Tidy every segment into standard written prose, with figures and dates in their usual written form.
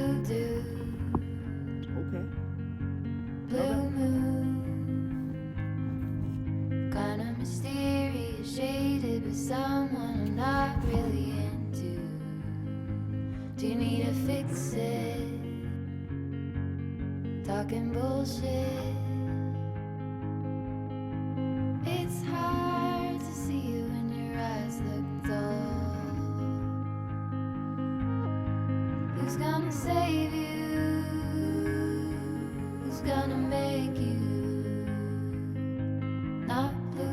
blue dude. Okay. Blue moon. Kinda mysterious, shaded with someone I'm not really into. Do you need to fix it? Talking bullshit. It's hard to see you when your eyes look dull. Who's gonna save you? Who's gonna make you not blue?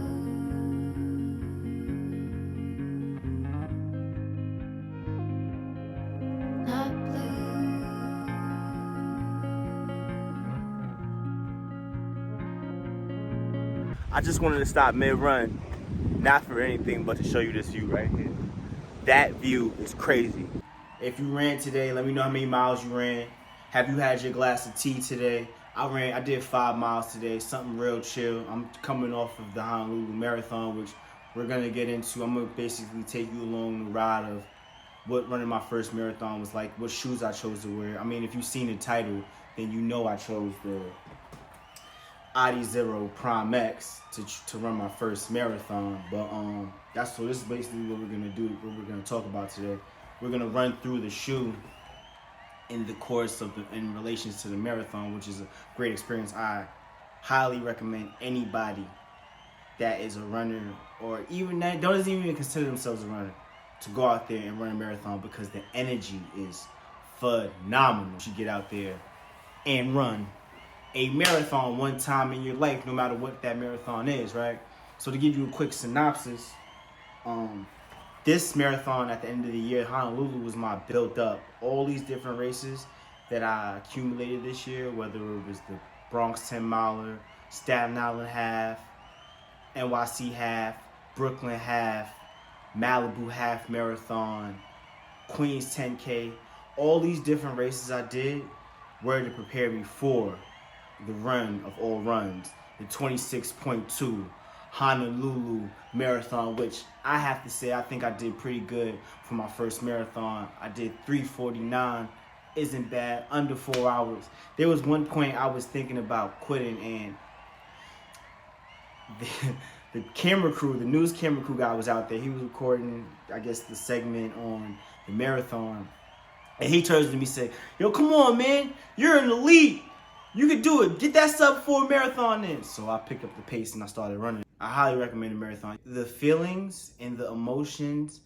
Not blue. I just wanted to stop mid-run, not for anything but to show you this view right here. That view is crazy. If you ran today, let me know how many miles you ran. Have you had your glass of tea today? I did 5 miles today, something real chill. I'm coming off of the Honolulu Marathon, which we're gonna get into. I'm gonna basically take you along the ride of what running my first marathon was like, what shoes I chose to wear. I mean, if you've seen the title, then you know I chose the Adizero Prime X to run my first marathon. But this is basically what we're gonna do, what we're gonna talk about today. We're gonna run through the shoe in the course of in relations to the marathon, which is a great experience. I highly recommend anybody that is a runner, or even that doesn't even consider themselves a runner, to go out there and run a marathon, because the energy is phenomenal. You should get out there and run a marathon one time in your life, no matter what that marathon is, right? So to give you a quick synopsis, this marathon at the end of the year, Honolulu, was my built up. All these different races that I accumulated this year, whether it was the Bronx 10 miler, Staten Island half, NYC half, Brooklyn half, Malibu half marathon, Queens 10K, all these different races I did were to prepare me for the run of all runs, the 26.2 Honolulu Marathon, which I have to say I think I did pretty good for my first marathon. I did 3:49, isn't bad, under 4 hours. There was one point I was thinking about quitting, and the camera crew, the news camera crew guy was out there. He was recording, I guess, the segment on the marathon, and he turns to me and said, "Yo, come on, man, you're in the lead. You can do it. Get that sub-4 marathon in." So I picked up the pace and I started running. I highly recommend a marathon. The feelings and the emotions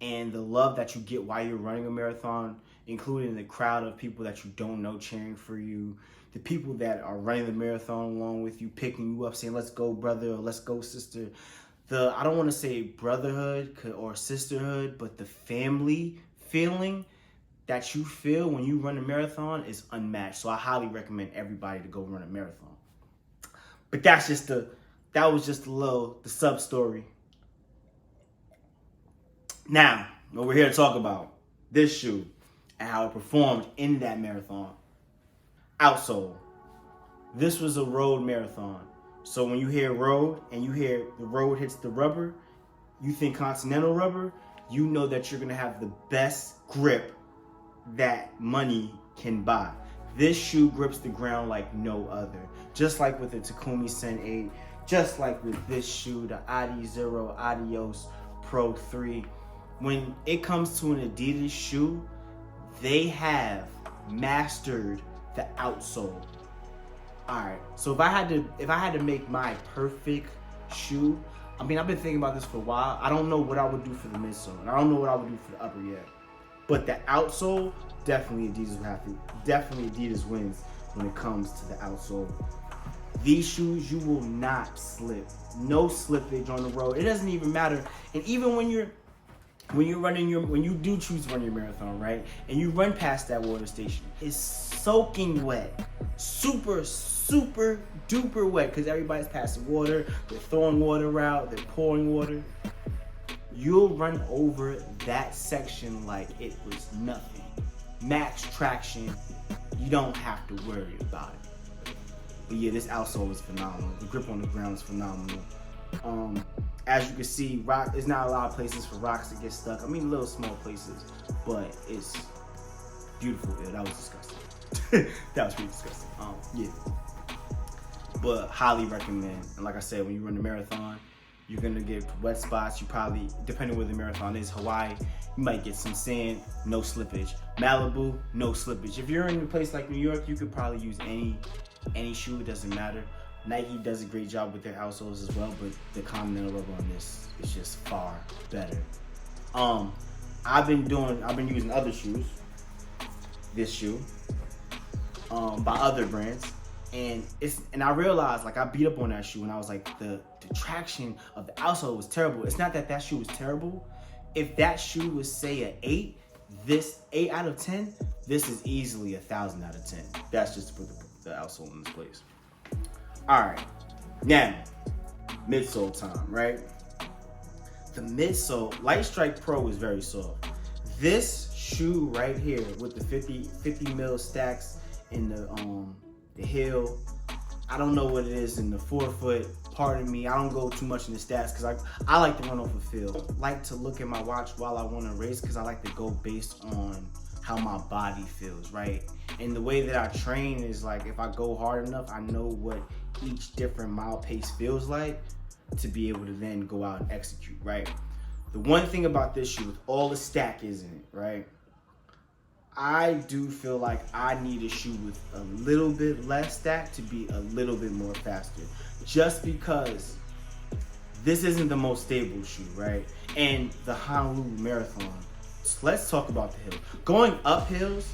and the love that you get while you're running a marathon, including the crowd of people that you don't know cheering for you, the people that are running the marathon along with you, picking you up, saying, "Let's go, brother," or "Let's go, sister." I don't want to say brotherhood or sisterhood, but the family feeling that you feel when you run a marathon is unmatched. So I highly recommend everybody to go run a marathon. But that was just the sub story. Now, what we're here to talk about, this shoe and how it performed in that marathon. Outsole. This was a road marathon. So when you hear road and you hear the road hits the rubber, you think Continental rubber, you know that you're gonna have the best grip that money can buy. This shoe grips the ground like no other. Just like with the Takumi Sen 8, just like with this shoe, the Adizero Adios Pro 3. When it comes to an Adidas shoe, they have mastered the outsole. Alright, so if I had to make my perfect shoe, I mean, I've been thinking about this for a while. I don't know what I would do for the midsole, and I don't know what I would do for the upper yet. But the outsole, definitely Adidas will have to. Definitely Adidas wins when it comes to the outsole. These shoes, you will not slip. No slippage on the road. It doesn't even matter. And even when you do choose to run your marathon, right? And you run past that water station, it's soaking wet. Super, super duper wet, because everybody's passing water. They're throwing water out. They're pouring water. You'll run over that section like it was nothing. Max traction, you don't have to worry about it. But yeah, this outsole is phenomenal. The grip on the ground is phenomenal. As you can see, there's not a lot of places for rocks to get stuck. I mean, little small places, but it's beautiful. Yeah, that was disgusting. That was pretty disgusting. Yeah. But highly recommend. And like I said, when you run the marathon, you're gonna get wet spots. You probably, depending where the marathon is, Hawaii, you might get some sand, no slippage. Malibu, no slippage. If you're in a place like New York, you could probably use any shoe. It doesn't matter. Nike does a great job with their outsoles as well, but the Continental rubber on this is just far better. I've been using other shoes. This shoe, by other brands, and I realized, like, I beat up on that shoe and I was like, the traction of the outsole was terrible. It's not that shoe was terrible. If that shoe was, say, an 8, this 8 out of 10, this is easily 1,000 out of 10. That's just to put the outsole in this place. All right, now midsole time, right? The midsole, Light Strike Pro is very soft. This shoe right here with the 50 mil stacks in the heel, I don't know what it is in the forefoot. Pardon me, I don't go too much in the stats because I like to run off a feel. Like to look at my watch while I want to race because I like to go based on how my body feels, right? And the way that I train is like, if I go hard enough, I know what each different mile pace feels like to be able to then go out and execute, right? The one thing about this shoe, with all the stack is in it, right? I do feel like I need a shoe with a little bit less stack to be a little bit more faster. Just because this isn't the most stable shoe, right? And the Honolulu Marathon, so let's talk about the hill. Going up hills,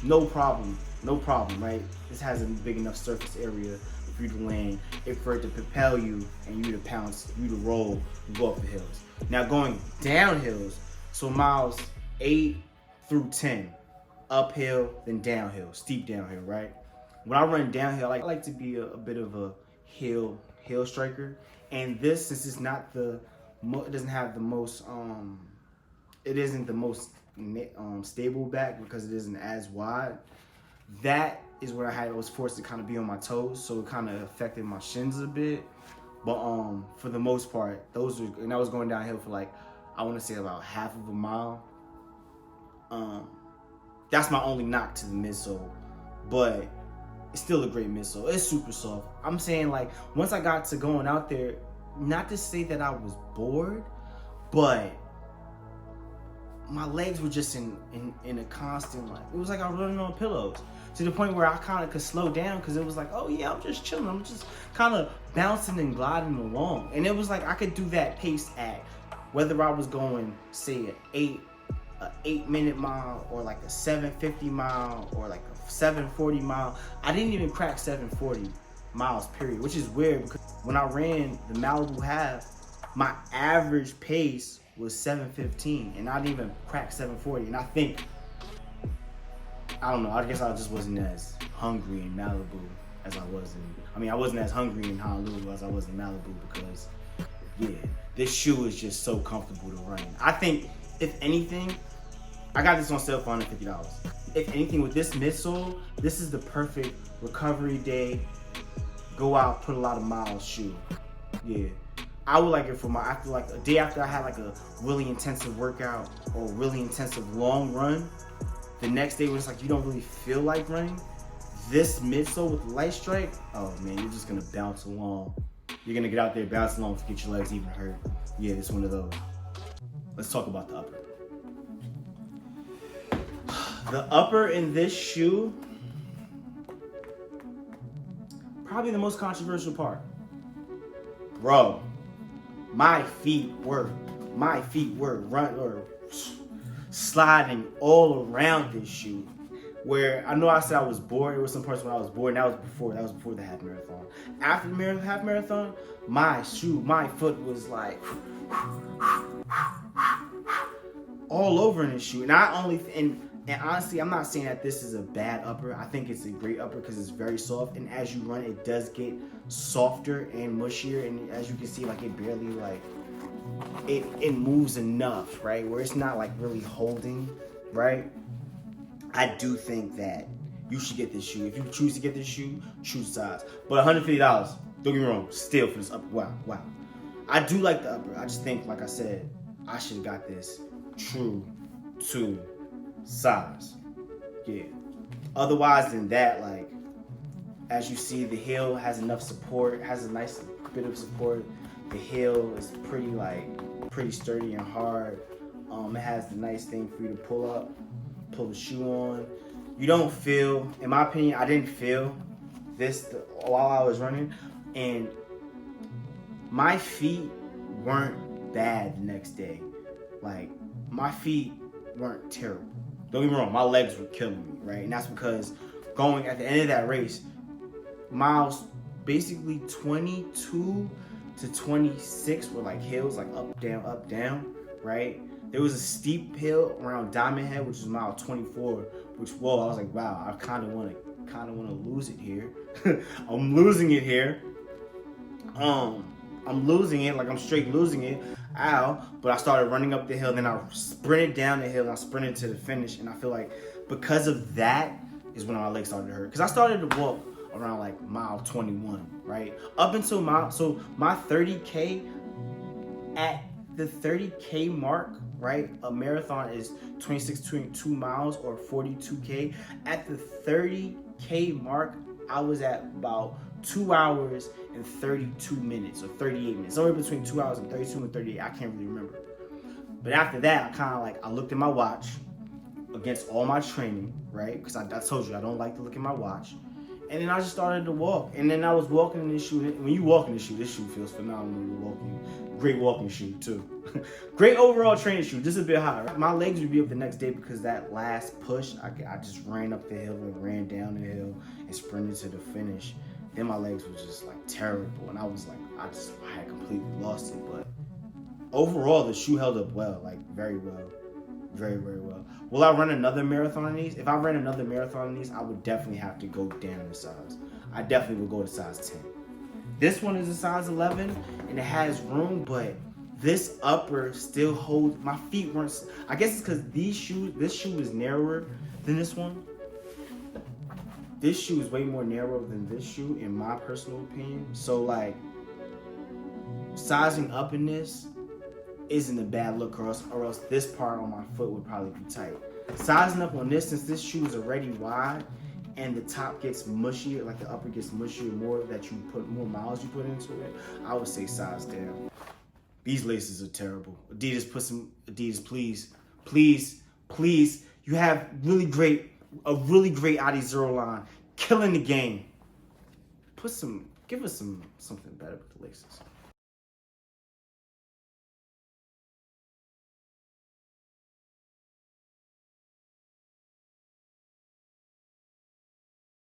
no problem, right? This has a big enough surface area for you to land, for it to propel you and you to pounce, you to roll, and go up the hills. Now going down hills, so miles 8 through 10, uphill, then downhill, steep downhill, right? When I run downhill, I like to be a bit of a hill striker. And this, since it's not it doesn't have the most, it isn't the most stable back because it isn't as wide. That is where I was forced to kind of be on my toes, so it kind of affected my shins a bit. But for the most part, and I was going downhill for like, I want to say about half of a mile. That's my only knock to the midsole, but it's still a great midsole. It's super soft. I'm saying, like, once I got to going out there, not to say that I was bored, but my legs were just in a constant, like, it was like I was running on pillows, to the point where I kind of could slow down because it was like, oh yeah, I'm just chilling. I'm just kind of bouncing and gliding along. And it was like I could do that pace at, whether I was going, say, an 8-minute mile or like a 750 mile or like a 740 mile. I didn't even crack 740 miles, period, which is weird because when I ran the Malibu half, my average pace was 715 and I didn't even crack 740. And I don't know, I guess I just wasn't as hungry in Malibu as I was I wasn't as hungry in Honolulu as I was in Malibu because, yeah, this shoe is just so comfortable to run in. I think, if anything, I got this on sale for $150. If anything, with this midsole, this is the perfect recovery day, go out, put a lot of miles shoe. Yeah. I would like it for after like a day after I had like a really intensive workout or really intensive long run. The next day when it's like you don't really feel like running, this midsole with the Light Strike, oh man, you're just gonna bounce along. You're gonna get out there, bounce along, forget your legs even hurt. Yeah, it's one of those. Let's talk about the upper. The upper in this shoe, probably the most controversial part. Bro, my feet were sliding all around this shoe. Where I know I said I was bored. There was some parts when I was bored, and that was before the half marathon. After the half marathon, my foot was like all over in this shoe. And honestly, I'm not saying that this is a bad upper. I think it's a great upper because it's very soft, and as you run, it does get softer and mushier. And as you can see, like it barely it moves enough, right? Where it's not like really holding, right? I do think that you should get this shoe. If you choose to get this shoe, choose size. But $150, don't get me wrong, still for this upper. Wow. I do like the upper. I just think, like I said, I should have got this true to size. Yeah. Otherwise than that, like, as you see, the heel has enough support, has a nice bit of support. The heel is pretty sturdy and hard. It has the nice thing for you to pull the shoe on. You don't feel, in my opinion, I didn't feel this while I was running, and my feet weren't bad the next day. Like, my feet weren't terrible. Don't get me wrong, my legs were killing me, right? And that's because going at the end of that race, miles basically 22 to 26 were like hills, like up, down, right? There was a steep hill around Diamond Head, which is mile 24, which, whoa, I was like, wow, I kind of want to lose it here. I'm losing it here. I'm losing it, like I'm straight losing it. Ow. But I started running up the hill, then I sprinted down the hill, and I sprinted to the finish. And I feel like because of that is when my legs started to hurt. Because I started to walk around like mile 21, right? Up until my 30K, at the 30K mark, right? A marathon is 26.2 miles or 42K. At the 30K mark, I was at about 2 hours and 32 minutes or 38 minutes. Somewhere between 2 hours and 32 and 38. I can't really remember. But after that, I looked at my watch against all my training, right? Because I told you I don't like to look at my watch. And then I just started to walk. And then I was walking in this shoe. When you walk in this shoe feels phenomenal to walk in. Great walking shoe, too. Great overall training shoe, just a bit high. Right? My legs would be up the next day because that last push, I just ran up the hill and ran down the hill and sprinted to the finish. Then my legs were just like terrible. And I was like, I had completely lost it. But overall, the shoe held up well, like very well. Very, very well. Will I run another marathon in these? If I ran another marathon in these, I would definitely have to go down in size. I definitely would go to size 10. This one is a size 11, and it has room, but this upper still holds. My feet weren't. I guess it's because this shoe is narrower than this one. This shoe is way more narrow than this shoe, in my personal opinion. So, like, sizing up in this isn't a bad look, or else this part on my foot would probably be tight. Sizing up on this, since this shoe is already wide and the top gets mushier, like the upper gets mushier more, that you put more miles you put into it, I would say size down. These laces are terrible. Adidas, please. You have a really great Adizero line, killing the game. Give us something better with the laces.